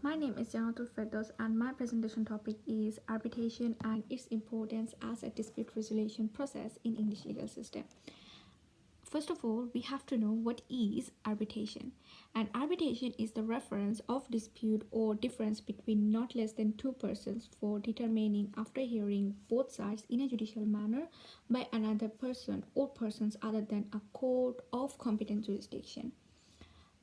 My name is Janatul Firdaus and my presentation topic is arbitration and its importance as a dispute resolution process in English legal system. First of all, we have to know what is arbitration. And arbitration is the reference of dispute or difference between not less than two persons for determining after hearing both sides in a judicial manner by another person or persons other than a court of competent jurisdiction.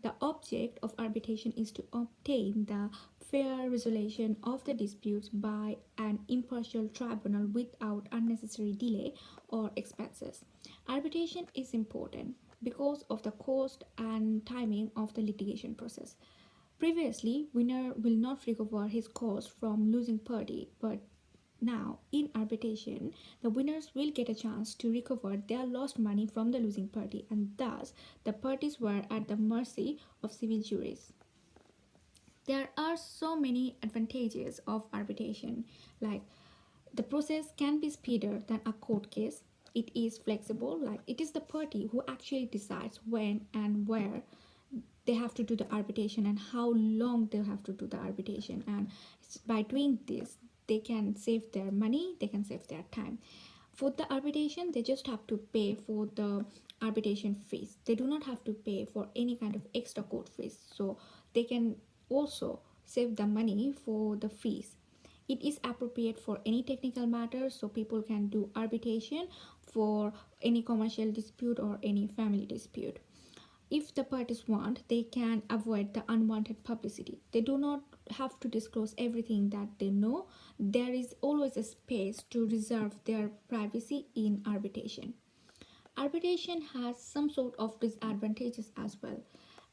The object of arbitration is to obtain the fair resolution of the disputes by an impartial tribunal without unnecessary delay or expenses. Arbitration is important because of the cost and timing of the litigation process. Previously, winner will not recover his cost from losing party, but now, in arbitration, the winners will get a chance to recover their lost money from the losing party, and thus the parties were at the mercy of civil juries. There are so many advantages of arbitration, like the process can be speedier than a court case. It is flexible, like it is the party who actually decides when and where they have to do the arbitration and how long they have to do the arbitration, and by doing this they can save their money, they can save their time. For the arbitration, they just have to pay for the arbitration fees. They do not have to pay for any kind of extra court fees, so they can also save the money for the fees. It is appropriate for any technical matter, so people can do arbitration for any commercial dispute or any family dispute. If the parties want, they can avoid the unwanted publicity. They do not have to disclose everything that they know. There is always a space to reserve their privacy in arbitration. Arbitration has some sort of disadvantages as well.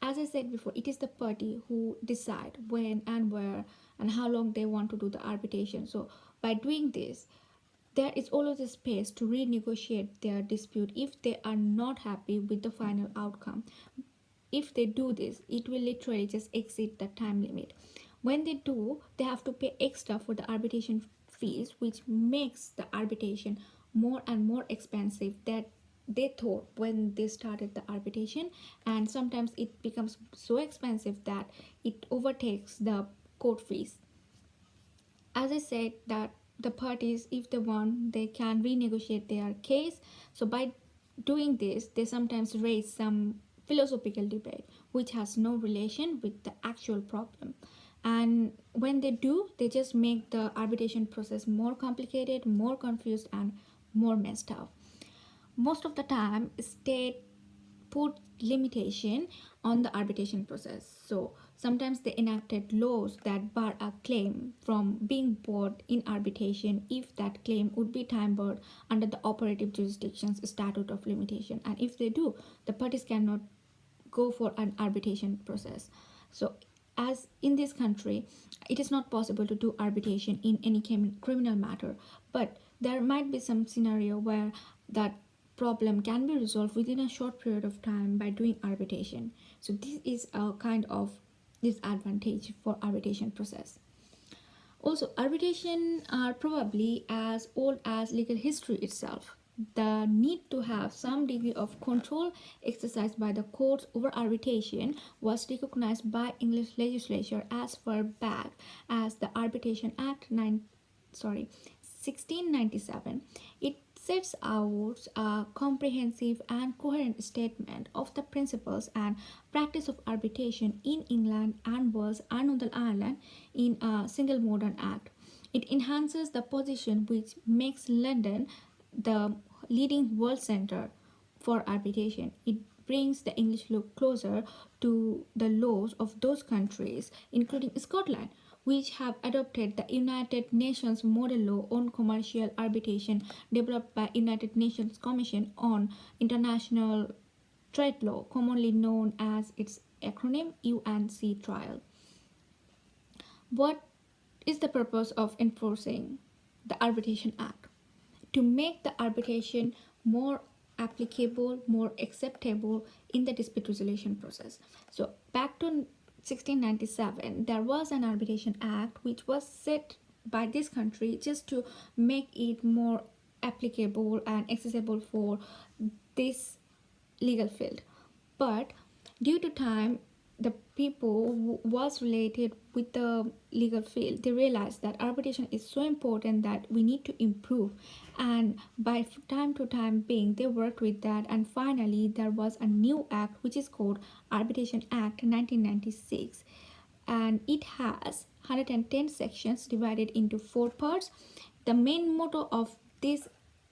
As I said before, it is the party who decide when and where and how long they want to do the arbitration. So by doing this, there is always a space to renegotiate their dispute if they are not happy with the final outcome. If they do this, it will literally just exceed the time limit. When they do, they have to pay extra for the arbitration fees, which makes the arbitration more and more expensive that they thought when they started the arbitration, and sometimes it becomes so expensive that it overtakes the court fees. As I said, that the parties, if they want, they can renegotiate their case. So by doing this, they sometimes raise some philosophical debate which has no relation with the actual problem, and when they do, they just make the arbitration process more complicated, more confused, and more messed up. Most of the time, state put limitation on the arbitration process. So sometimes they enacted laws that bar a claim from being brought in arbitration if that claim would be time barred under the operative jurisdiction's statute of limitation. And if they do, the parties cannot go for an arbitration process. So as in this country, it is not possible to do arbitration in any criminal matter, but there might be some scenario where that problem can be resolved within a short period of time by doing arbitration. So this is a kind of disadvantage for arbitration process. Also, arbitration are probably as old as legal history itself. The need to have some degree of control exercised by the courts over arbitration was recognized by English legislature as far back as the Arbitration Act 1697. It sets out a comprehensive and coherent statement of the principles and practice of arbitration in England and Wales and Northern Ireland in a single modern act. It enhances the position which makes London the leading world center for arbitration. It brings the English law closer to the laws of those countries, including Scotland, which have adopted the United Nations model law on commercial arbitration developed by United Nations Commission on International Trade Law, commonly known as its acronym UNCTRIAL. What is the purpose of enforcing the Arbitration Act? To make the arbitration more applicable, more acceptable in the dispute resolution process. So back to 1697, there was an Arbitration Act which was set by this country just to make it more applicable and accessible for this legal field. But due to time, the people who was related with the legal field, they realized that arbitration is so important that we need to improve, and by time to time being they worked with that, and finally there was a new act which is called Arbitration Act 1996, and it has 110 sections divided into four parts. The main motto of this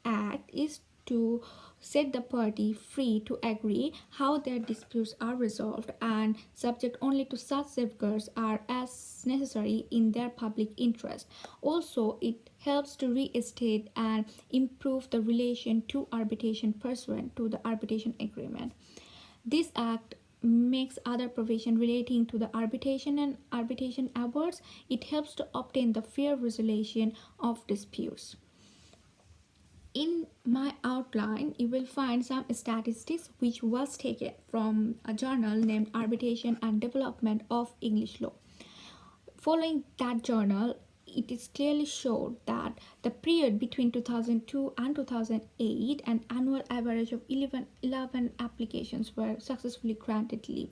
act is to set the party free to agree how their disputes are resolved and subject only to such safeguards are as necessary in their public interest. Also, it helps to reinstate and improve the relation to arbitration pursuant to the arbitration agreement. This act makes other provision relating to the arbitration and arbitration awards. It helps to obtain the fair resolution of disputes. In my outline, you will find some statistics which was taken from a journal named Arbitration and Development of English Law. Following that journal, it is clearly showed that the period between 2002 and 2008, an annual average of 11 applications were successfully granted leave.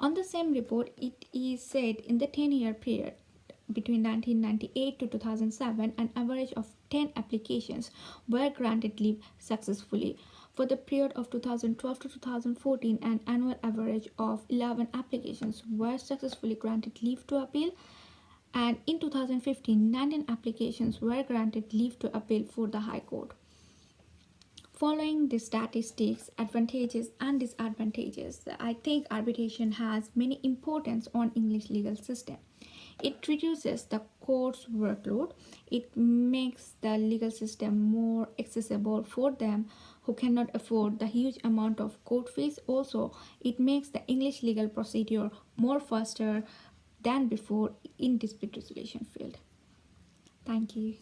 On the same report, it is said in the 10-year period between 1998 to 2007, an average of 10 applications were granted leave successfully. For the period of 2012 to 2014, an annual average of 11 applications were successfully granted leave to appeal, and in 2015, 19 applications were granted leave to appeal for the High Court. Following the statistics, advantages and disadvantages, I think arbitration has many importance on English legal system. It reduces the court's workload. It makes the legal system more accessible for them who cannot afford the huge amount of court fees. Also, it makes the English legal procedure more faster than before in dispute resolution field. Thank you.